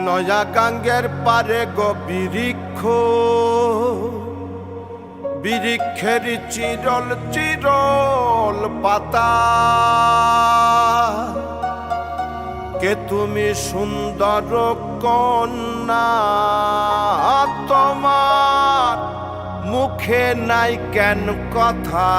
নয়া গাঙ্গের পারে গো বৃক্ষ, বৃক্ষের চিরল চিরল পাতা। কে তুমি সুন্দর কন্যা, তোমার মুখে নাই কেন কথা।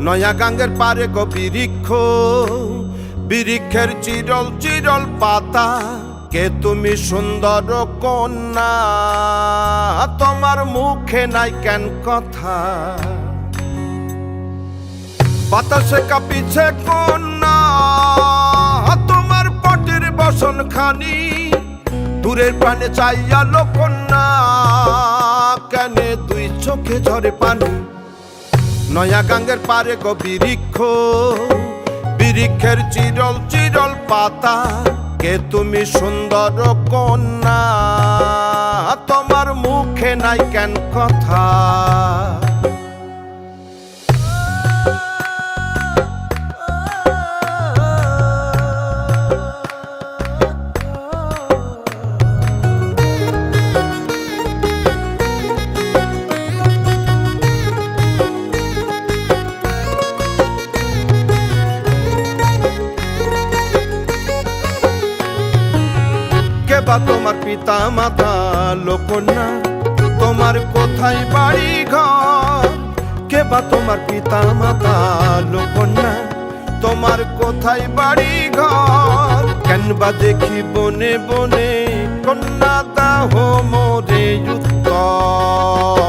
নয়া গাঙ্গের পারে গো বৃক্ষ, বৃক্ষের চিরল চিরল পাতা। কে তুমি সুন্দর কন্যা, তোমার মুখে নাই কেন কথা। বাতাসে কাঁপিছে কন্যা, তোমার পটের বসন খানি। দূরের প্রাণে চাইয়ালো কন্যা, কেনে দুই চোখে ঝরে পানি। নয়া গাঙ্গের পারে গো বৃক্ষ, বৃক্ষের চিরল চিরল পাতা। কে তুমি সুন্দর কন্যা, তোমার মুখে নাই কেন কথা। বা তোমার পিতা মাতা লোকন্যা, তোমার কোথায় বাড়ি ঘর। কে বা তোমার পিতা মাতা লোকন্যা, তোমার কোথায় বাড়ি ঘর। কেন বা দেখি বনে বনে কন্যা দাহ মোরে উত্তর।